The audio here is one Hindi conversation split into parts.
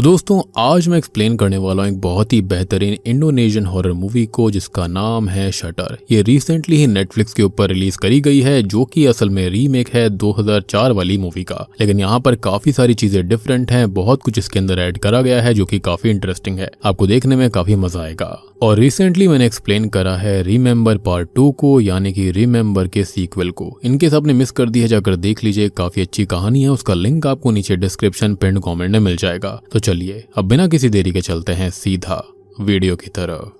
तो दोस्तों आज मैं एक्सप्लेन करने वाला हूँ एक बहुत ही बेहतरीन इंडोनेशियन हॉरर मूवी को जिसका नाम है शटर। ये रिसेंटली ही नेटफ्लिक्स के ऊपर रिलीज करी गई है जो कि असल में रीमेक है 2004 वाली मूवी का। लेकिन यहाँ पर काफी सारी चीजें डिफरेंट हैं, बहुत कुछ इसके अंदर ऐड करा गया है जो कि काफी इंटरेस्टिंग है, आपको देखने में काफी मजा आएगा। और रिसेंटली मैंने एक्सप्लेन करा है रिमेंबर पार्ट 2 को, यानी कि रिमेंबर के सीक्वल को। इनकेस आपने मिस कर दी है जाकर देख लीजिए, काफी अच्छी कहानी है, उसका लिंक आपको नीचे डिस्क्रिप्शन पिन कमेंट में मिल जाएगा। तो चलिए अब बिना किसी देरी के चलते हैं सीधा वीडियो की तरफ।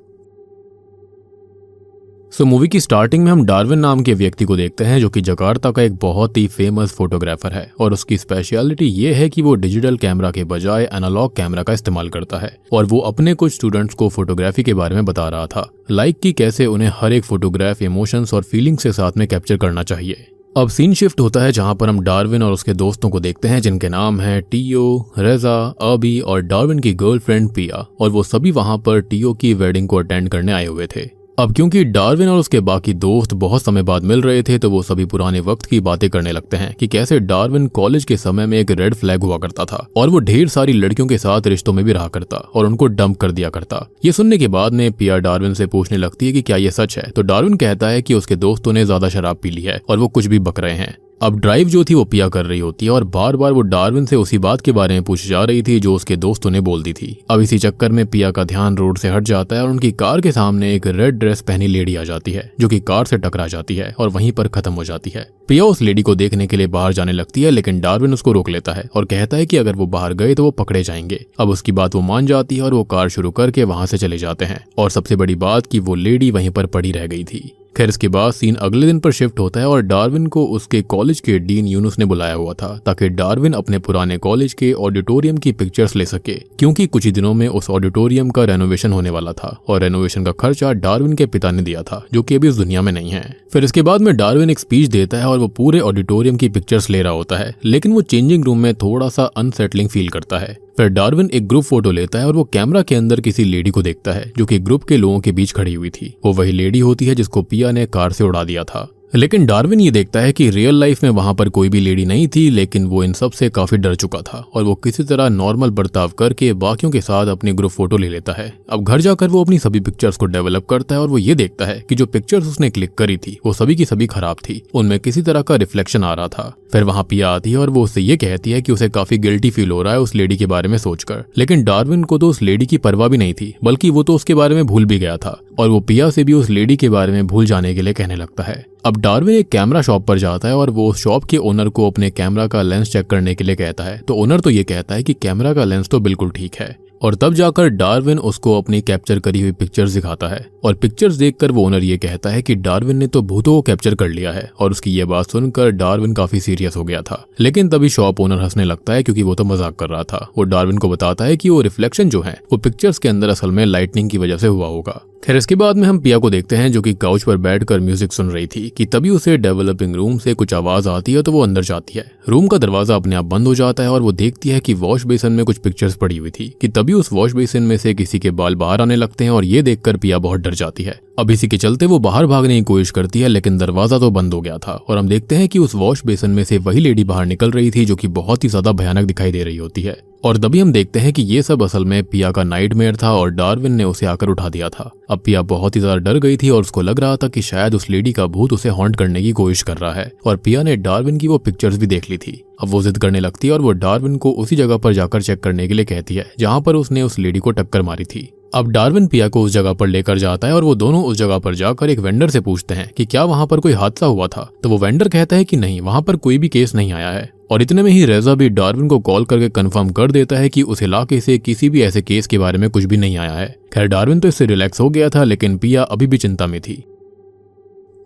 मूवी की स्टार्टिंग में हम डार्विन नाम के व्यक्ति को देखते हैं जो कि जकार्ता का एक बहुत ही फेमस फोटोग्राफर है और उसकी स्पेशलिटी ये है कि वो डिजिटल कैमरा के बजाय एनालॉग कैमरा का इस्तेमाल करता है। और वो अपने कुछ स्टूडेंट्स को फोटोग्राफी के बारे में बता रहा था, लाइक कि कैसे उन्हें हर एक फोटोग्राफ इमोशंस और फीलिंग्स के साथ में कैप्चर करना चाहिए। अब सीन शिफ्ट होता है जहां पर हम डार्विन और उसके दोस्तों को देखते हैं जिनके नाम हैं टियो, रेजा, अबी और डार्विन की गर्लफ्रेंड पिया। और वो सभी वहां पर टियो की वेडिंग को अटेंड करने आए हुए थे। अब क्योंकि डार्विन और उसके बाकी दोस्त बहुत समय बाद मिल रहे थे तो वो सभी पुराने वक्त की बातें करने लगते हैं कि कैसे डार्विन कॉलेज के समय में एक रेड फ्लैग हुआ करता था और वो ढेर सारी लड़कियों के साथ रिश्तों में भी रहा करता और उनको डंप कर दिया करता। ये सुनने के बाद में पिया डार्विन से पूछने लगती है कि क्या ये सच है। तो डार्विन कहता है कि उसके दोस्तों ने ज्यादा शराब पी ली है और वो कुछ भी बक रहे हैं। अब ड्राइव जो थी वो पिया कर रही होती है और बार बार वो डार्विन से उसी बात के बारे में पूछ जा रही थी जो उसके दोस्तों ने बोल दी थी। अब इसी चक्कर में पिया का ध्यान रोड से हट जाता है और उनकी कार के सामने एक रेड ड्रेस पहनी लेडी आ जाती है जो कि कार से टकरा जाती है और वहीं पर खत्म हो जाती है। पिया उस लेडी को देखने के लिए बाहर जाने लगती है लेकिन डार्विन उसको रोक लेता है और कहता है कि अगर वो बाहर गए तो वो पकड़े जाएंगे। अब उसकी बात वो मान जाती है और वो कार शुरू करके वहां से चले जाते हैं। और सबसे बड़ी बात कि वो लेडी वहीं पर पड़ी रह गई थी। खैर इसके बाद सीन अगले दिन पर शिफ्ट होता है और डार्विन को उसके कॉलेज के डीन यूनुस ने बुलाया हुआ था ताकि डार्विन अपने पुराने कॉलेज के ऑडिटोरियम की पिक्चर्स ले सके, क्योंकि कुछ ही दिनों में उस ऑडिटोरियम का रेनोवेशन होने वाला था और रेनोवेशन का खर्चा डार्विन के पिता ने दिया था जो कि अभी इस दुनिया में नहीं है। फिर इसके बाद में डार्विन एक स्पीच देता है और वो पूरे ऑडिटोरियम की पिक्चर्स ले रहा होता है, लेकिन वो चेंजिंग रूम में थोड़ा सा अनसेटलिंग फील करता है। फिर डार्विन एक ग्रुप फोटो लेता है और वो कैमरा के अंदर किसी लेडी को देखता है जो कि ग्रुप के लोगों के बीच खड़ी हुई थी। वो वही लेडी होती है जिसको पिया ने कार से उड़ा दिया था। लेकिन डार्विन ये देखता है कि रियल लाइफ में वहां पर कोई भी लेडी नहीं थी, लेकिन वो इन सब से काफी डर चुका था और वो किसी तरह नॉर्मल बर्ताव करके बाकियों के साथ अपनी ग्रुप फोटो ले लेता है। अब घर जाकर वो अपनी सभी पिक्चर्स को डेवलप करता है और वो ये देखता है कि जो पिक्चर्स उसने क्लिक करी थी वो सभी की सभी खराब थी, उनमें किसी तरह का रिफ्लेक्शन आ रहा था। फिर वहां पिया आती है और वो उससे ये कहती है कि उसे काफी गिल्टी फील हो रहा है उस लेडी के बारे में सोचकर। लेकिन डार्विन को तो उस लेडी की परवाह भी नहीं थी, बल्कि वो तो उसके बारे में भूल भी गया था और वो पिया से भी उस लेडी के बारे में भूल जाने के लिए कहने लगता है। अब डार्विन एक कैमरा शॉप पर जाता है और वो शॉप के ओनर को अपने कैमरा का लेंस चेक करने के लिए कहता है। तो ओनर तो ये कहता है कि कैमरा का लेंस तो बिल्कुल ठीक है। और तब जाकर डार्विन उसको अपनी कैप्चर करी हुई पिक्चर्स दिखाता है और पिक्चर्स देखकर वो ओनर ये कहता है कि डार्विन ने तो भूतों को कैप्चर कर लिया है। और उसकी ये बात सुनकर डार्विन काफी सीरियस हो गया था, लेकिन तभी शॉप ओनर हंसने लगता है क्योंकि वो तो मजाक कर रहा था। वो डार्विन को बताता है कि वो रिफ्लेक्शन जो है वो पिक्चर्स के अंदर असल में लाइटनिंग की वजह से हुआ होगा। खैर इसके बाद में हम पिया को देखते हैं जो कि काउच पर बैठकर म्यूजिक सुन रही थी कि तभी उसे डेवलपिंग रूम से कुछ आवाज आती है। तो वो अंदर जाती है, रूम का दरवाजा अपने आप बंद हो जाता है और वो देखती है कि वॉश बेसिन में कुछ पिक्चर्स पड़ी हुई थी कि तभी उस वॉश बेसिन में से किसी के बाल बाहर आने लगते हैं और ये देखकर पिया बहुत डर जाती है। अब इसी के चलते वो बाहर भागने की कोशिश करती है लेकिन दरवाजा तो बंद हो गया था और हम देखते हैं कि उस वॉश बेसिन में से वही लेडी बाहर निकल रही थी जो कि बहुत ही ज्यादा भयानक दिखाई दे रही होती है। और तभी हम देखते हैं कि ये सब असल में पिया का नाइटमेयर था और डार्विन ने उसे आकर उठा दिया था। अब पिया बहुत ही ज्यादा डर गई थी और उसको लग रहा था कि शायद उस लेडी का भूत उसे हॉन्ट करने की कोशिश कर रहा है। और पिया ने डार्विन की वो पिक्चर्स भी देख ली थी। अब वो जिद करने लगती है और वो डार्विन को उसी जगह पर जाकर चेक करने के लिए कहती है जहां पर उसने उस लेडी को टक्कर मारी थी। अब डार्विन पिया को उस जगह पर लेकर जाता है और वो दोनों उस जगह पर जाकर एक वेंडर से पूछते हैं कि क्या वहां पर कोई हादसा हुआ था। तो वो वेंडर कहता है कि नहीं, वहां पर कोई भी केस नहीं आया है। और इतने में ही रेजा भी डार्विन को कॉल करके कंफर्म कर देता है कि उस इलाके से किसी भी ऐसे केस के बारे में कुछ भी नहीं आया है। खैर डार्विन तो इससे रिलैक्स हो गया था, लेकिन पिया अभी भी चिंता में थी।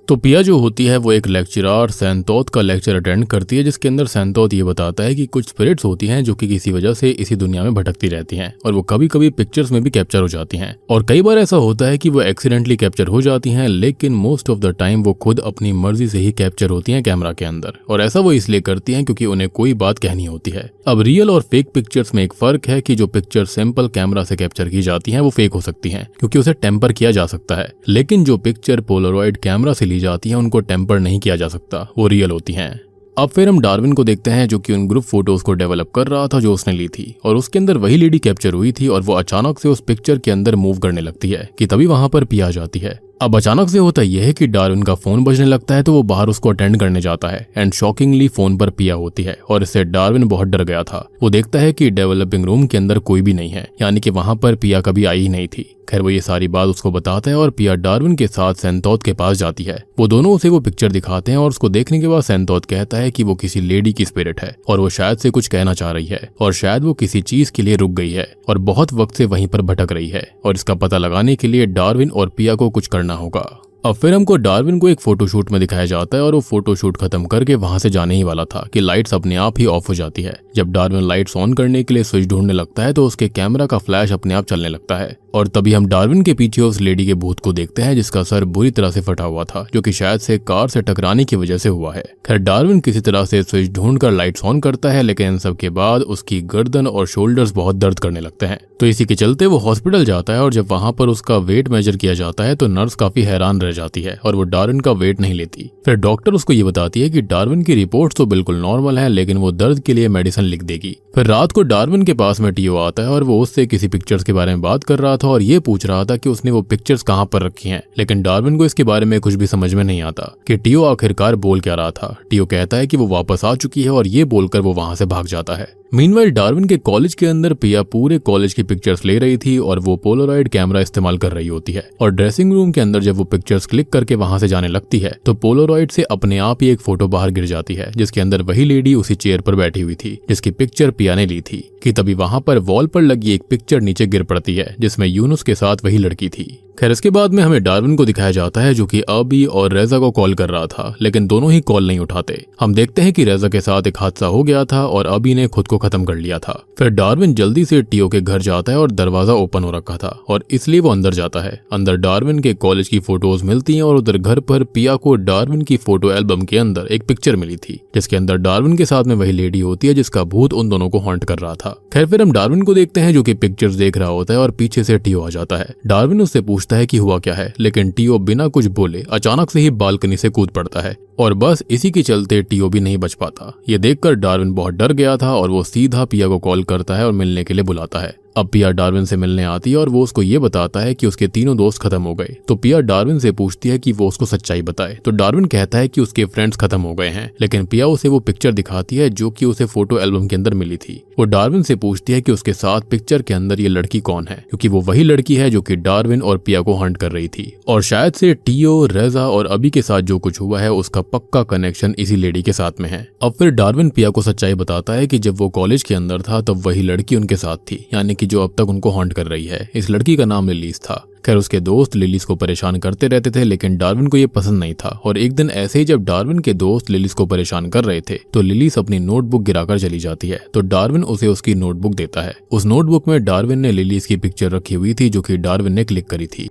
तो पिया जो होती है वो एक लेक्चरर सैंतोत का लेक्चर अटेंड करती है जिसके अंदर सैंतोत ये बताता है कि कुछ स्पिरिट्स होती हैं जो कि किसी वजह से इसी दुनिया में भटकती रहती हैं और वो कभी कभी पिक्चर्स में भी कैप्चर हो जाती हैं। और कई बार ऐसा होता है कि वो एक्सीडेंटली कैप्चर हो जाती हैं, लेकिन मोस्ट ऑफ द टाइम वो खुद अपनी मर्जी से ही कैप्चर होती हैं कैमरा के अंदर। और ऐसा वो इसलिए करती हैं क्योंकि उन्हें कोई बात कहनी होती है। अब रियल और फेक पिक्चर्स में एक फर्क है कि जो पिक्चर सिंपल कैमरा से कैप्चर की जाती हैं वो फेक हो सकती हैं क्योंकि उसे टेम्पर किया जा सकता है, लेकिन जो पिक्चर पोलरॉइड कैमरा से ली जाती हैं उनको टेम्पर नहीं किया जा सकता, वो रियल होती हैं। अब फिर हम डार्विन को देखते हैं जो कि उन ग्रुप फोटोज को डेवलप कर रहा था जो उसने ली थी, और उसके अंदर वही लेडी कैप्चर हुई थी और वो अचानक से उस पिक्चर के अंदर मूव करने लगती है कि तभी वहां पर पिया जाती है। अब अचानक से होता यह है कि डार्विन का फोन बजने लगता है तो वो बाहर उसको अटेंड करने जाता है एंड शॉकिंगली फोन पर पिया होती है और इससे डार्विन बहुत डर गया था। वो देखता है कि डेवलपिंग रूम के अंदर कोई भी नहीं है, यानी कि वहां पर पिया कभी आई ही नहीं थी। खैर वो ये सारी बात उसको बताता है और पिया डार्विन के साथ सैंतोत के पास जाती है। वो दोनों उसे वो पिक्चर दिखाते हैं और उसको देखने के बाद सैंतोत कहता है कि वो किसी लेडी की स्पिरिट है और वो शायद से कुछ कहना चाह रही है और शायद वो किसी चीज के लिए रुक गई है और बहुत वक्त से वहीं पर भटक रही है और इसका पता लगाने के लिए डार्विन और पिया को कुछ करना होगा। अब फिर हमको डार्विन को एक फोटोशूट में दिखाया जाता है और वो फोटोशूट खत्म करके वहां से जाने ही वाला था कि लाइट्स अपने आप ही ऑफ हो जाती है। जब डार्विन लाइट्स ऑन करने के लिए स्विच ढूंढने लगता है तो उसके कैमरा का फ्लैश अपने आप चलने लगता है और तभी हम डार्विन के पीछे उस लेडी के भूत को देखते हैं जिसका सर बुरी तरह से फटा हुआ था, जो कि शायद से कार से टकराने की वजह से हुआ है। खैर डार्विन किसी तरह से स्विच ढूंढकर लाइट्स ऑन करता है, लेकिन इन सब के बाद उसकी गर्दन और शोल्डर्स बहुत दर्द करने लगते हैं। तो इसी के चलते वो हॉस्पिटल जाता है और जब वहां पर उसका वेट मेजर किया जाता है तो नर्स काफी हैरान रह जाती है और वो डार्विन का वेट नहीं लेती। फिर डॉक्टर उसको ये बताती है कि डार्विन की रिपोर्ट्स तो बिल्कुल नॉर्मल है, लेकिन वो दर्द के लिए मेडिसिन लिख देगी। फिर रात को डार्विन के पास में टीओ आता है और वो उससे किसी पिक्चर्स के बारे में बात कर रहा था और ये पूछ रहा था कि उसने वो पिक्चर्स कहाँ पर रखी हैं, लेकिन डार्विन को इसके बारे में कुछ भी समझ में नहीं आता कि टीओ आखिरकार बोल क्या रहा था। टीओ कहता है कि वो वापस आ चुकी है और ये बोलकर वो वहां से भाग जाता है। मीनवाइल डार्विन के कॉलेज के अंदर पिया पूरे कॉलेज की पिक्चर्स ले रही थी और वो पोलरॉइड कैमरा इस्तेमाल कर रही होती है और ड्रेसिंग रूम के अंदर जब वो पिक्चर्स क्लिक करके वहां से जाने लगती है तो पोलरॉइड से अपने आप ही एक फोटो बाहर गिर जाती है जिसके अंदर वही लेडी उसी चेयर पर बैठी हुई थी जिसकी पिक्चर पिया ने ली थी। कि तभी वहां पर वॉल पर लगी एक पिक्चर नीचे गिर पड़ती है जिसमें यूनुस के साथ वही लड़की थी। खैर इसके बाद में हमें डार्विन को दिखाया जाता है जो कि अबी और रेजा को कॉल कर रहा था, लेकिन दोनों ही कॉल नहीं उठाते। हम देखते हैं कि रेजा के साथ एक हादसा हो गया था और अबी ने खुद को खत्म कर लिया था। फिर डार्विन जल्दी से टीओ के घर जाता है और दरवाजा ओपन हो रखा था और इसलिए वो अंदर जाता है। अंदर डार्विन के कॉलेज की फोटोज मिलती हैं और उधर घर पर पिया को डार्विन की फोटो एल्बम के अंदर एक पिक्चर मिली थी जिसके अंदर डार्विन के साथ में वही लेडी होती है जिसका भूत उन दोनों को हॉन्ट कर रहा था। खैर फिर हम डार्विन को देखते हैं जो कि पिक्चर्स देख रहा होता है और पीछे से टीओ आ जाता है। डार्विन उससे पूछता है कि हुआ क्या है, लेकिन टीओ बिना कुछ बोले अचानक से ही बालकनी से कूद पड़ता है और बस इसी के चलते टीओ भी नहीं बच पाता। ये देखकर डार्विन बहुत डर गया था और वो सीधा पिया को कॉल करता है और मिलने के लिए बुलाता है। अब पिया डार्विन से मिलने आती है और वो उसको ये बताता है कि उसके तीनों दोस्त खत्म हो गए। तो पिया डार्विन से पूछती है कि वो उसको सच्चाई बताए, तो डार्विन कहता है कि उसके फ्रेंड्स खत्म हो गए हैं, लेकिन पिया उसे वो पिक्चर दिखाती है जो कि उसे फोटो एल्बम के अंदर मिली थी। वो डार्विन से पूछती है कि उसके साथ पिक्चर के अंदर ये लड़की कौन है, क्योंकि वो वही लड़की है जो कि डार्विन और पिया को हंट कर रही थी और शायद से टीओ, रेजा और अबी के साथ जो कुछ हुआ है उसका पक्का कनेक्शन इसी लेडी के साथ में है। अब फिर डार्विन पिया को सच्चाई बताता है कि जब वो कॉलेज के अंदर था तब वही लड़की उनके साथ थी, यानी कि जो अब तक उनको हॉन्ट कर रही है। इस लड़की का नाम लिलीस था। खैर उसके दोस्त लिलीस को परेशान करते रहते थे, लेकिन डार्विन को ये पसंद नहीं था और एक दिन ऐसे ही जब डार्विन के दोस्त लिलीस को परेशान कर रहे थे तो लिलीस अपनी नोटबुक गिराकर चली जाती है। तो डार्विन उसे उसकी नोटबुक देता है। उस नोटबुक में डार्विन ने लिलीस की पिक्चर रखी हुई थी जो कि डार्विन ने क्लिक करी थी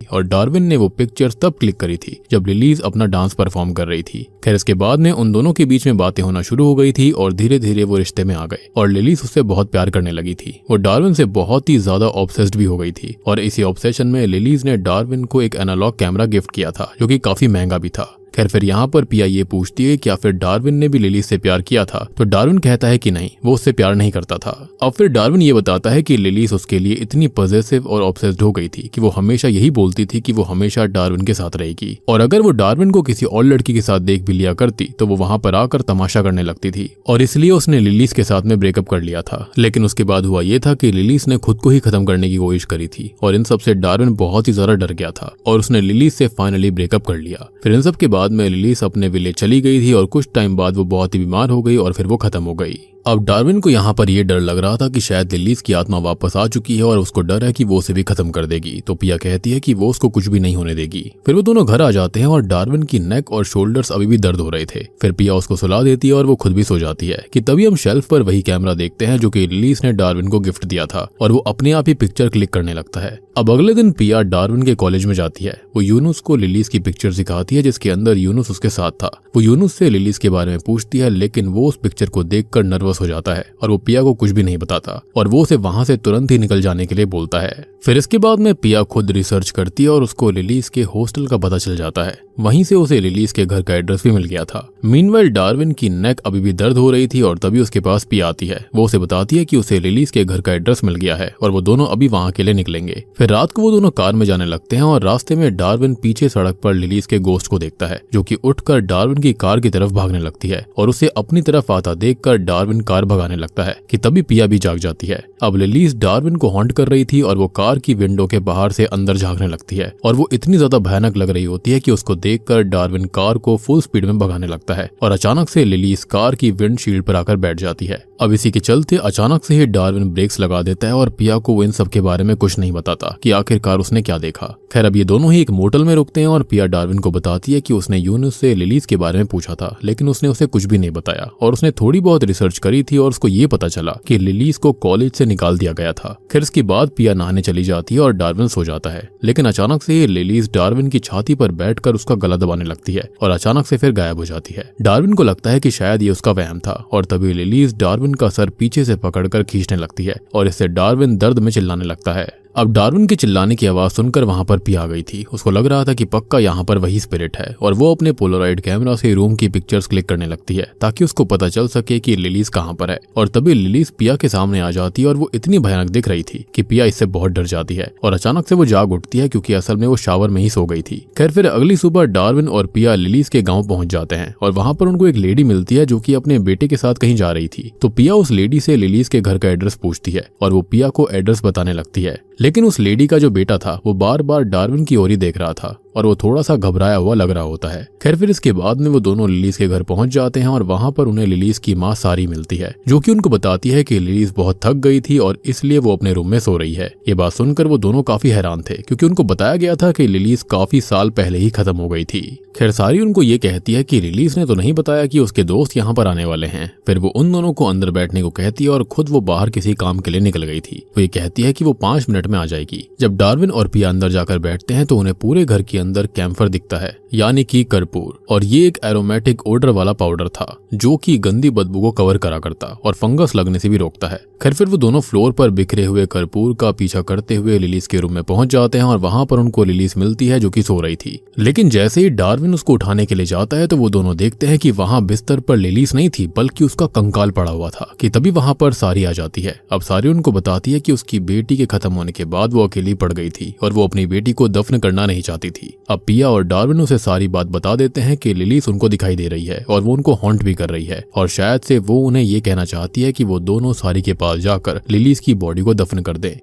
और डार्विन ने वो पिक्चर्स तब क्लिक करी थी जब लिलीज अपना डांस परफॉर्म कर रही थी। खैर इसके बाद में उन दोनों के बीच में बातें होना शुरू हो गई थी और धीरे धीरे वो रिश्ते में आ गए और लिलीज उससे बहुत प्यार करने लगी थी। वो डार्विन से बहुत ही ज्यादा ऑब्सेस्ड भी हो गई थी और इसी ऑब्सेशन में लिलीज ने डार्विन को एक एनालॉग कैमरा गिफ्ट किया था जो कि काफी महंगा भी था। खैर फिर यहाँ पर पिया ये पूछती है क्या फिर डार्विन ने भी लिलीज से प्यार किया था, तो डार्विन कहता है कि नहीं, वो उससे प्यार नहीं करता था। अब फिर डार्विन ये बताता है कि लिलीज उसके लिए इतनी पॉजेसिव और ऑब्सेस्ड हो गई थी कि वो हमेशा यही बोलती थी कि वो हमेशा डार्विन के साथ रहेगी और अगर वो डार्विन को किसी और लड़की के साथ देख भी लिया करती तो वो वहां पर आकर तमाशा करने लगती थी और इसलिए उसने लिलीज के साथ में ब्रेकअप कर लिया था। लेकिन उसके बाद हुआ ये था कि लिलीज ने खुद को ही खत्म करने की कोशिश करी थी और इन सब से डार्विन बहुत ही ज्यादा डर गया था और उसने लिलीज से फाइनली ब्रेकअप कर लिया। फिर इन सब के बाद में लिलीज अपने विलेज चली गई थी और कुछ टाइम बाद वो बहुत ही बीमार हो गई और फिर वो खत्म हो गई। अब डार्विन को यहाँ पर ये डर लग रहा था कि शायद लिलीज की आत्मा वापस आ चुकी है और उसको डर है कि वो उसे भी खत्म कर देगी। तो पिया कहती है कि वो उसको कुछ भी नहीं होने देगी। फिर वो दोनों घर आ जाते हैं और डार्विन की नेक और शोल्डर्स अभी भी दर्द हो रहे थे। फिर पिया उसको सुला देती है और वो खुद भी सो जाती है कि तभी हम शेल्फ पर वही कैमरा देखते हैं जो कि लिलीज ने डार्विन को गिफ्ट दिया था और वो अपने आप ही पिक्चर क्लिक करने लगता है। अब अगले दिन पिया डार्विन के कॉलेज में जाती है। वो यूनुस को लिलीज की पिक्चर दिखाती है जिसके अंदर यूनुस उसके साथ था। वो यूनुस से लिलीज के बारे में पूछती है, लेकिन वो उस पिक्चर को देखकर नर्वस हो जाता है और वो पिया को कुछ भी नहीं बताता और वो उसे वहां से तुरंत ही निकल जाने के लिए बोलता है। फिर इसके बाद में पिया खुद रिसर्च करती है और उसको लिलीज के हॉस्टल का पता चल जाता है। वहीं से उसे लिलीज के घर का एड्रेस भी मिल गया था। मीनवाइल डार्विन की नेक अभी भी दर्द हो रही थी और तभी उसके पास पिया आती है। वो उसे बताती है कि उसे लिलीज के घर का एड्रेस मिल गया है और वो दोनों अभी वहां के लिए निकलेंगे। फिर रात को वो दोनों कार में जाने लगते हैं और रास्ते में डार्विन पीछे सड़क पर लिलीज के गोश्त को देखता है, जो कि उठकर डार्विन की कार की तरफ भागने लगती है और उसे अपनी तरफ आता देखकर डार्विन कार भगाने लगता है कि तभी पिया भी जाग जाती है। अब लिलीज डार्विन को हॉन्ट कर रही थी और वो कार की विंडो के बाहर से अंदर झांकने लगती है और वो इतनी ज्यादा भयानक लग रही होती है कि उसको देखकर डार्विन कार को फुल स्पीड में भगाने लगता है और अचानक से लिलीज कार की विंडशील्ड पर आकर बैठ जाती है। अब इसी के चलते अचानक से ही डार्विन ब्रेक्स लगा देता है और पिया को वो इन सब के बारे में कुछ नहीं बताता कि आखिरकार उसने क्या देखा। खैर अब ये दोनों ही एक मोटल में रुकते हैं और पिया डार्विन को बताती है कि उसने यूनुस से लिलीज के बारे में पूछा था, लेकिन उसने उसे कुछ भी नहीं बताया और उसने थोड़ी बहुत रिसर्च करी थी और उसको ये पता चला कि लिलीज को कॉलेज से निकाल दिया गया था। खैर इसके बाद पिया नहाने चली जाती है और डार्विन सो जाता है, लेकिन अचानक से ही लिलीज डार्विन की छाती पर बैठकर उसका गला दबाने लगती है और अचानक से फिर गायब हो जाती है। डार्विन को लगता है कि शायद ये उसका वहम था और तभी लिलीज डार्विन का सर पीछे से पकड़कर खींचने लगती है और इससे डार्विन दर्द में चिल्लाने लगता है। अब डार्विन के चिल्लाने की आवाज सुनकर वहां पर पिया आ गई थी। उसको लग रहा था कि पक्का यहाँ पर वही स्पिरिट है और वो अपने पोलराइड कैमरा से रूम की पिक्चर्स क्लिक करने लगती है ताकि उसको पता चल सके कि लिलीज कहाँ पर है। और तभी लिलीज पिया के सामने आ जाती है और वो इतनी भयानक दिख रही थी कि पिया इससे बहुत डर जाती है और अचानक से वो जाग उठती है क्योंकि असल में वो शावर में ही सो गई थी। खैर फिर अगली सुबह डार्विन और पिया लिलीज के गाँव पहुंच जाते हैं और वहां पर उनको एक लेडी मिलती है जो कि अपने बेटे के साथ कहीं जा रही थी। तो पिया उस लेडी से लिलीज के घर का एड्रेस पूछती है और वो पिया को एड्रेस बताने लगती है, लेकिन उस लेडी का जो बेटा था वो बार बार डार्विन की ओर ही देख रहा था और वो थोड़ा सा घबराया हुआ लग रहा होता है। खैर फिर इसके बाद में वो दोनों लिलीज के घर पहुंच जाते हैं और वहां पर उन्हें लिलीज की माँ सारी मिलती है, जो कि उनको बताती है कि लिलीज बहुत थक गई थी और इसलिए वो अपने रूम में सो रही है। ये बात सुनकर वो दोनों काफी हैरान थे क्योंकि उनको बताया गया था कि लिलीज काफी साल पहले ही खत्म हो गई थी। खैर सारी उनको ये कहती है कि लिलीज ने तो नहीं बताया कि उसके दोस्त यहाँ पर आने वाले हैं। फिर वो उन दोनों को अंदर बैठने को कहती है और खुद वो बाहर किसी काम के लिए निकल गई थी। वो ये कहती है कि वो 5 मिनट में आ जाएगी। जब डार्विन और पिया अंदर जाकर बैठते हैं तो उन्हें पूरे घर के अंदर कैम्फर दिखता है, यानी कि कर्पूर, और ये एक एरोमेटिक ओडर वाला पाउडर था जो कि गंदी बदबू को कवर करा करता और फंगस लगने से भी रोकता है। खैर फिर वो दोनों फ्लोर पर बिखरे हुए कर्पूर का पीछा करते हुए लिलीज के रूम में पहुंच जाते हैं और वहां पर उनको लिलीज मिलती है जो कि सो रही थी। लेकिन जैसे ही डार्विन उसको उठाने के लिए जाता है तो वो दोनों देखते हैं कि वहां बिस्तर पर लिलीज नहीं थी बल्कि उसका कंकाल पड़ा हुआ था। कि तभी वहां पर सारी आ जाती है। अब सारी उनको बताती है कि उसकी बेटी के खत्म होने के बाद वो अकेली पड़ गई थी और वो अपनी बेटी को दफन करना नहीं चाहती थी। अब पिया और डार्विन उसे सारी बात बता देते हैं कि लिलीज उनको दिखाई दे रही है और वो उनको हॉन्ट भी कर रही है और शायद से वो उन्हें ये कहना चाहती है कि वो दोनों सारी के पास जाकर लिलीज की बॉडी को दफन कर दे,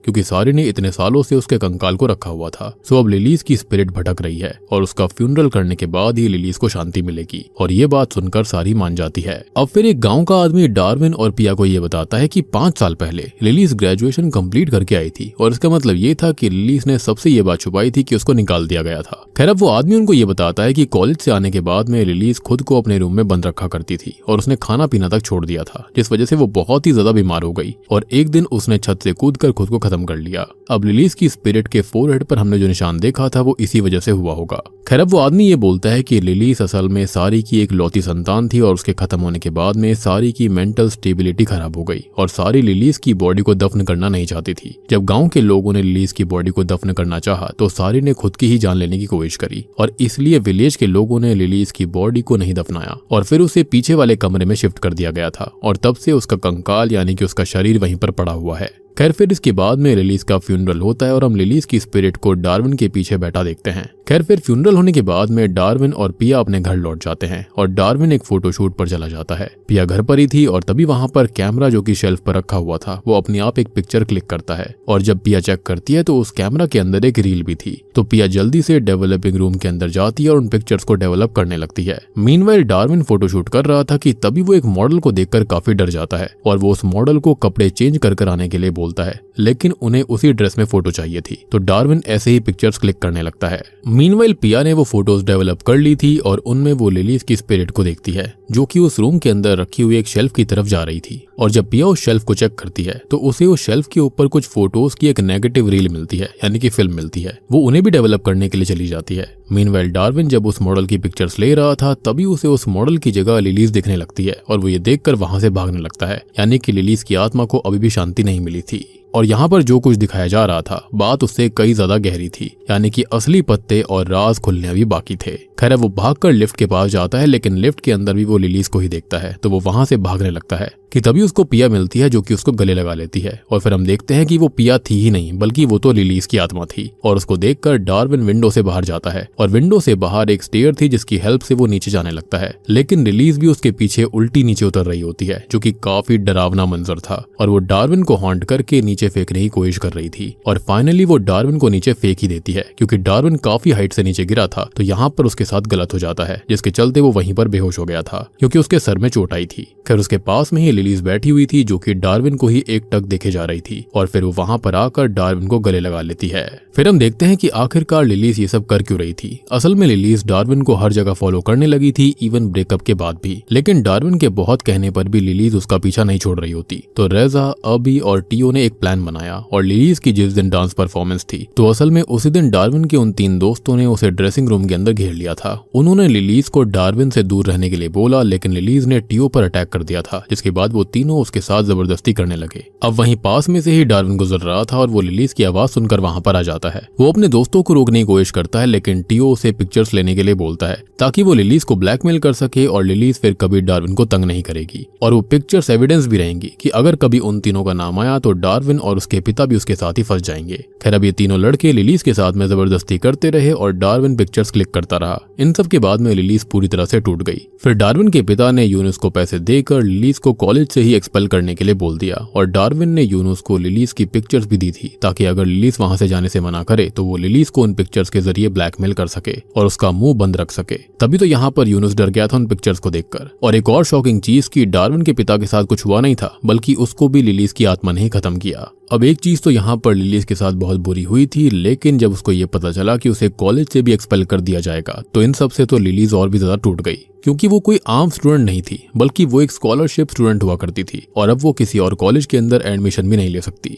क्योंकि सारी ने इतने सालों से उसके कंकाल को रखा हुआ था। सो अब लिलीज की स्पिरिट भटक रही है और उसका फ्यूनरल करने के बाद ही लिलीज को शांति मिलेगी और ये बात सुनकर सारी मान जाती है। अब फिर एक गांव का आदमी डार्विन और पिया को ये बताता है कि 5 साल पहले लिलीज ग्रेजुएशन कंप्लीट करके आई थी और इसका मतलब ये था कि लिलीज ने सबसे ये बात छुपाई थी कि उसको निकाल दिया गया था। खैर अब वो आदमी उनको ये बताता है कि कॉलेज से आने के बाद में लिलीज खुद को अपने रूम में बंद रखा करती थी और उसने खाना पीना तक छोड़ दिया था, जिस वजह से वो बहुत ही ज्यादा बीमार हो गई और एक दिन उसने छत से कूदकर खुद को खत्म कर लिया। अब लिलीज की स्पिरिट के फोरहेड पर हमने जो निशान देखा था वो इसी वजह से हुआ होगा। खैर अब वो आदमी ये बोलता है कि लिलीज असल में सारी की एक लौती संतान थी और उसके खत्म होने के बाद में सारी की मेंटल स्टेबिलिटी खराब हो गई और सारी लिलीज की बॉडी को दफन करना नहीं चाहती थी। जब गांव के लोगों ने लिलीज की बॉडी को दफन करना चाहा तो सारी ने खुद की ही जान लेने की कोशिश करी और इसलिए विलेज के लोगों ने लिलीज की बॉडी को नहीं दफनाया और फिर उसे पीछे वाले कमरे में शिफ्ट कर दिया गया था और तब से उसका कंकाल यानी कि उसका शरीर वहीं पर पड़ा हुआ है। खैर फिर इसके बाद में लिलीज का फ्यूनरल होता है और हम लिलीज की स्पिरिट को डार्विन के पीछे बैठा देखते हैं। खैर फिर फ्यूनरल होने के बाद में डार्विन और पिया अपने घर लौट जाते हैं और डार्विन एक फोटोशूट पर चला जाता है। पिया घर पर ही थी और तभी वहां पर कैमरा जो कि शेल्फ पर रखा हुआ था वो अपने आप एक पिक्चर क्लिक करता है और जब पिया चेक करती है तो उस कैमरा के अंदर एक रील भी थी। तो पिया जल्दी से डेवलपिंग रूम के अंदर जाती है और उन पिक्चर्स को डेवलप करने लगती है। मीनवाइल डार्विन फोटोशूट कर रहा था कि तभी वो एक मॉडल को देखकर काफी डर जाता है और वो उस मॉडल को कपड़े चेंज कर आने के लिए बोलता है, लेकिन उन्हें उसी ड्रेस में फोटो चाहिए थी। तो डार्विन ऐसे ही पिक्चर्स क्लिक करने लगता है। मीनवाइल पिया ने वो फोटोज डेवलप कर ली थी और उनमें वो लिलीज की स्पिरिट को देखती है जो कि उस रूम के अंदर रखी हुई एक शेल्फ की तरफ जा रही थी और जब पिया उस शेल्फ को चेक करती है तो उसे उस शेल्फ के ऊपर कुछ फोटोज की एक नेगेटिव रील मिलती है यानी कि फिल्म मिलती है। वो उन्हें भी डेवलप करने के लिए चली जाती है। मीनवाइल डार्विन जब उस मॉडल की पिक्चर्स ले रहा था तभी उसे उस मॉडल की जगह लिलीज दिखने लगती है और वो ये देखकर वहां से भागने लगता है, यानी कि लिलीज की आत्मा को अभी भी शांति नहीं मिली थी। और यहाँ पर जो कुछ दिखाया जा रहा था बात उससे कई ज्यादा गहरी थी, यानी कि असली पत्ते और राज खुलने अभी बाकी थे। खैर वो भागकर लिफ्ट के पास जाता है, लेकिन लिफ्ट के अंदर भी वो लिलीज को ही देखता है, तो वो वहां से भागने लगता है कि तभी उसको पिया मिलती है जो कि उसको गले लगा लेती है। और फिर हम देखते हैं कि वो पिया थी ही नहीं बल्कि वो तो लिलीज की आत्मा थी। और उसको देखकर डार्विन विंडो से बाहर जाता है और विंडो से बाहर एक स्टेयर थी जिसकी हेल्प से वो नीचे जाने लगता है, लेकिन लिलीज भी उसके पीछे उल्टी नीचे उतर रही होती है, जो कि काफी डरावना मंजर था। और वो डार्विन को हॉन्ट करके नीचे फेंकने की कोशिश कर रही थी और फाइनली वो डार्विन को नीचे फेंक ही देती है, क्योंकि डार्विन काफी हाइट से नीचे गिरा था तो यहाँ पर उसके साथ गलत हो जाता है, जिसके चलते वो वहीं पर बेहोश हो गया था क्योंकि उसके सर में चोट आई थी। खैर उसके पास में ही लिलीज बैठी हुई थी जो कि डार्विन को ही एक टक देखे जा रही थी और फिर वो वहां पर आकर डार्विन को गले लगा लेती है। फिर हम देखते हैं कि आखिरकार लिलीज ये सब कर क्यों रही थी। असल में लिलीज डार्विन को हर जगह फॉलो करने लगी थी, इवन ब्रेकअप के बाद भी, लेकिन डार्विन के बहुत कहने पर भी लिलीज उसका पीछा नहीं छोड़ रही होती। तो रेजा, अबी और टियो ने एक प्लान बनाया और लिलीज की जिस दिन डांस परफॉर्मेंस थी तो असल में उसी दिन डार्विन के उन 3 दोस्तों ने उसे ड्रेसिंग रूम के अंदर घेर लिया था। उन्होंने लिलीज को डार्विन से दूर रहने के लिए बोला, लेकिन लिलीज ने टियो पर अटैक कर दिया था, जिसके बाद वो तीनों उसके साथ जबरदस्ती करने लगे। अब वहीं पास में से ही डार्विन गुजर रहा था और वो लिलीज की आवाज सुनकर वहां पर आ जाता है। वो अपने दोस्तों को रोकने की कोशिश करता है, लेकिन टियो उसे पिक्चर्स लेने के लिए बोलता है ताकि वो लिलीज को ब्लैकमेल कर सके और लिलीज फिर कभी डार्विन को तंग नहीं करेगी। और वो पिक्चर्स एविडेंस भी रहेंगी कि अगर कभी उन तीनों का नाम आया तो डार्विन और उसके पिता भी उसके साथ ही फंस जाएंगे। खैर अब ये तीनों लड़के लिलीज के साथ में जबरदस्ती करते रहे और डार्विन पिक्चर्स क्लिक करता रहा। इन सब के बाद में लिलीज पूरी तरह से टूट गई। फिर डार्विन के पिता ने यूनुस को पैसे देकर लिलीज को कॉलेज से ही एक्सपेल करने के लिए बोल दिया और डार्विन ने यूनुस को लिलीज की पिक्चर्स भी दी थी ताकि अगर लिलीज वहां से जाने से मना करे तो वो लिलीज को उन पिक्चर्स के जरिए ब्लैकमेल कर सके और उसका मुंह बंद रख सके। तभी तो यहाँ पर यूनुस डर गया था उन पिक्चर्स को देखकर। और एक और शॉकिंग चीज कि डार्विन के पिता के साथ कुछ हुआ नहीं था बल्कि उसको भी लिलीज की आत्मा ने ही खत्म किया। अब एक चीज तो यहाँ पर लिलीज के साथ बहुत बुरी हुई थी, लेकिन जब उसको ये पता चला कि उसे कॉलेज से भी एक्सपेल कर दिया जाएगा तो इन सब से तो लिलीज और भी ज्यादा टूट गई, क्योंकि वो कोई आम स्टूडेंट नहीं थी बल्कि वो एक स्कॉलरशिप स्टूडेंट हुआ करती थी और अब वो किसी और कॉलेज के अंदर एडमिशन भी नहीं ले सकती।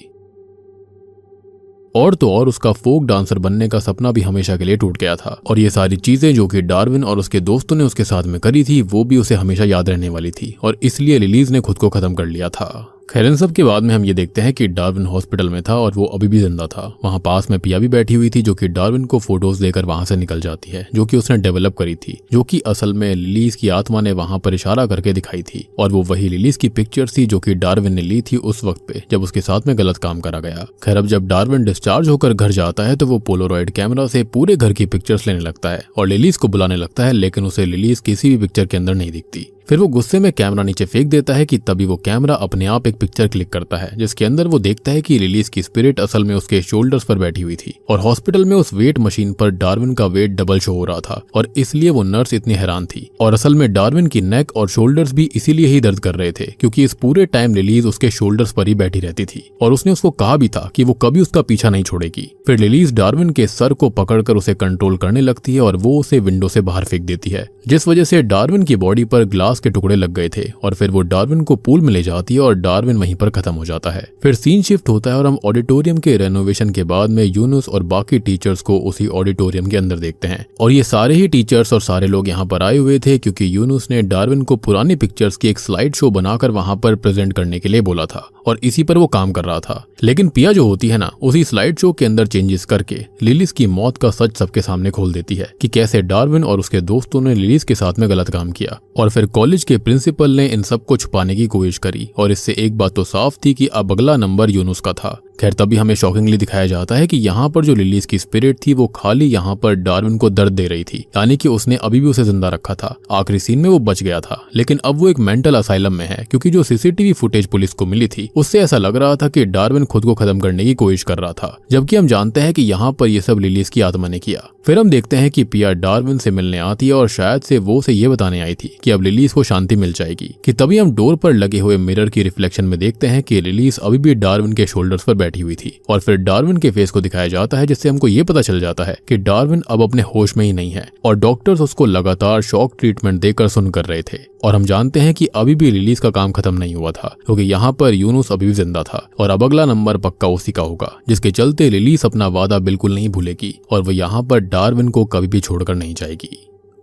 और तो और उसका फोक डांसर बनने का सपना भी हमेशा के लिए टूट गया था और ये सारी चीजें जो कि डार्विन और उसके दोस्तों ने उसके साथ में करी थी वो भी उसे हमेशा याद रहने वाली थी और इसलिए लिलीज ने खुद को खत्म कर लिया था। खैर इन सब के बाद में हम ये देखते हैं कि डार्विन हॉस्पिटल में था और वो अभी भी जिंदा था। वहाँ पास में पिया भी बैठी हुई थी जो कि डार्विन को फोटोज देकर वहां से निकल जाती है, जो कि उसने डेवलप करी थी, जो कि असल में लिलीज की आत्मा ने वहां पर इशारा करके दिखाई थी। और वो वही लिलीज की पिक्चर्स थी जो कि डार्विन ने ली थी उस वक्त पे जब उसके साथ में गलत काम करा गया। खैर अब जब डार्विन डिस्चार्ज होकर घर जाता है तो वो पोलोरॉइड कैमरा से पूरे घर की पिक्चर्स लेने लगता है और लिलीज को बुलाने लगता है, लेकिन उसे लिलीज किसी भी पिक्चर के अंदर नहीं दिखती। फिर वो गुस्से में कैमरा नीचे फेंक देता है कि तभी वो कैमरा अपने आप एक पिक्चर क्लिक करता है जिसके अंदर वो देखता है कि लिलीज की स्पिरिट असल में उसके शोल्डर्स पर बैठी हुई थी और हॉस्पिटल में उस वेट मशीन पर डार्विन का वेट डबल शो हो रहा था और इसलिए वो नर्स इतनी हैरान थी। और असल में डार्विन की नेक और शोल्डर्स भी इसीलिए ही दर्द कर रहे थे क्योंकि इस पूरे टाइम लिलीज उसके शोल्डर्स पर ही बैठी रहती थी और उसने उसको कहा भी था कि वो कभी उसका पीछा नहीं छोड़ेगी। फिर लिलीज डार्विन के सर को पकड़कर उसे कंट्रोल करने लगती है और वो उसे विंडो से बाहर फेंक देती है, जिस वजह से डार्विन की बॉडी पर ग्लास के टुकड़े लग गए थे। और फिर वो डार्विन को पूल में ले जाती है और डार्विन वहीं पर खत्म हो जाता है। फिर सीन शिफ्ट होता है और हम ऑडिटोरियम के रेनोवेशन के बाद में यूनुस और बाकी टीचर्स को उसी ऑडिटोरियम के अंदर देखते हैं और ये सारे ही टीचर्स और सारे लोग यहाँ पर आए हुए थे क्योंकि यूनुस ने डार्विन को पुरानी पिक्चर्स की एक स्लाइड शो बनाकर वहां पर प्रेजेंट करने के लिए बोला था और इसी पर वो काम कर रहा था। लेकिन पिया जो होती है ना, उसी स्लाइड शो के अंदर चेंजेस करके लिलीज की मौत का सच सबके सामने खोल देती है कि कैसे डार्विन और उसके दोस्तों ने लिलीज के साथ में गलत काम किया। और फिर कॉलेज के प्रिंसिपल ने इन सब को छुपाने की कोशिश करी और इससे एक बात तो साफ थी कि अब अगला नंबर यूनुस का था। खैर तभी हमें शॉकिंगली दिखाया जाता है कि यहाँ पर जो लिलीज की स्पिरिट थी वो खाली यहाँ पर डार्विन को दर्द दे रही थी, यानी कि उसने अभी भी उसे जिंदा रखा था। आखिरी सीन में वो बच गया था, लेकिन अब वो एक मेंटल असाइलम में है क्योंकि जो सीसीटीवी फुटेज पुलिस को मिली थी उससे ऐसा लग रहा था कि डार्विन खुद को खत्म करने की कोशिश कर रहा था, जबकि हम जानते हैं कि यहाँ पर ये सब लिलीज की आत्मा ने किया। फिर हम देखते हैं कि पिया डार्विन से मिलने आती है और शायद से वो उसे ये बताने आई थी कि अब लिलीज को शांति मिल जाएगी कि तभी हम डोर पर लगे हुए मिरर की रिफ्लेक्शन में देखते हैं कि लिलीज अभी भी डार्विन के शोल्डर्स पर बैठी हुई थी और फिर डार्विन के फेस को दिखाया जाता है जिससे हमको ये पता चल जाता है कि डार्विन अब अपने होश में ही नहीं है और डॉक्टर्स उसको लगातार शॉक ट्रीटमेंट देकर सुन कर रहे थे। और हम जानते हैं कि अभी भी लिलीज का काम खत्म नहीं हुआ था क्योंकि यहाँ पर यूनुस अभी भी जिंदा था और अब अगला नंबर पक्का उसी का होगा, जिसके चलते लिलीज अपना वादा बिल्कुल नहीं भूलेगी और वो यहाँ पर डार्विन को कभी भी छोड़कर नहीं जाएगी।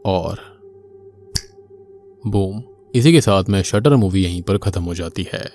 और बूम, इसी के साथ में शटर मूवी यहीं पर खत्म हो जाती है।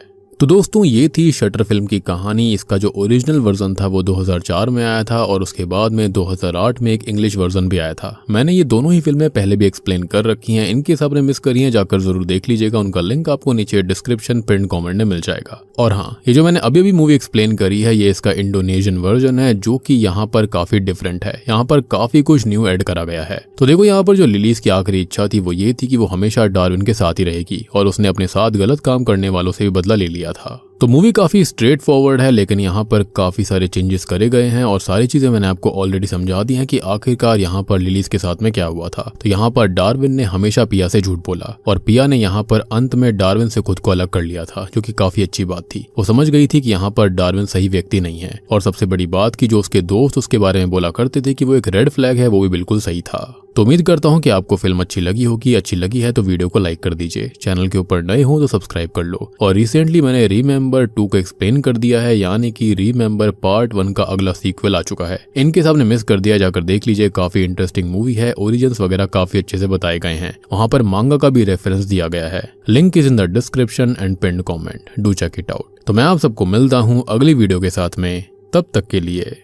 तो दोस्तों ये थी शटर फिल्म की कहानी। इसका जो ओरिजिनल वर्जन था वो 2004 में आया था और उसके बाद में 2008 में एक इंग्लिश वर्जन भी आया था। मैंने ये दोनों ही फिल्में पहले भी एक्सप्लेन कर रखी हैं, इनके हिसाब ने मिस करी हैं जाकर जरूर देख लीजिएगा। उनका लिंक आपको नीचे डिस्क्रिप्शन पिन कमेंट में मिल जाएगा। और हाँ, ये जो मैंने अभी मूवी एक्सप्लेन करी है ये इसका इंडोनेशियन वर्जन है, जो कि यहाँ पर काफी डिफरेंट है। यहाँ पर काफी कुछ न्यू ऐड करा गया है। तो देखो यहाँ पर जो लिलीज की आखिरी इच्छा थी वो ये थी कि वो हमेशा डार्विन के साथ ही रहेगी और उसने अपने साथ गलत काम करने वालों से भी बदला ले लिया था। तो मूवी काफी स्ट्रेट फॉरवर्ड है, लेकिन यहाँ पर काफी सारे चेंजेस करे गए हैं और सारी चीजें मैंने आपको ऑलरेडी समझा दी हैं कि आखिरकार यहाँ पर लिलीज के साथ में क्या हुआ था। तो यहाँ पर डार्विन ने हमेशा पिया से झूठ बोला और पिया ने यहाँ पर अंत में डार्विन से खुद को अलग कर लिया था, जो कि काफी अच्छी बात थी। वो समझ गई थी कि यहाँ पर डार्विन सही व्यक्ति नहीं है और सबसे बड़ी बात कि जो उसके दोस्त उसके बारे में बोला करते थे कि वो एक रेड फ्लैग है, वो भी बिल्कुल सही था। तो उम्मीद करता हूँ कि आपको फिल्म अच्छी लगी होगी। अच्छी लगी है तो वीडियो को लाइक कर दीजिए, चैनल के ऊपर नए हो तो सब्सक्राइब कर लो। और रिसेंटली मैंने रिमेंबर 2 को एक्सप्लेन कर दिया है, यानी कि रिमेंबर पार्ट 1 का अगला सीक्वल आ चुका है। इनके सामने मिस कर दिया, जाकर देख लीजिए। काफी इंटरेस्टिंग मूवी है, ओरिजिन्स वगैरह काफी अच्छे से बताए गए हैं। वहां पर मांगा का भी रेफरेंस दिया गया है। Link is in the description and pinned comment, do check it out. तो मैं आप सबको मिलता हूँ अगली वीडियो के साथ में, तब तक के लिए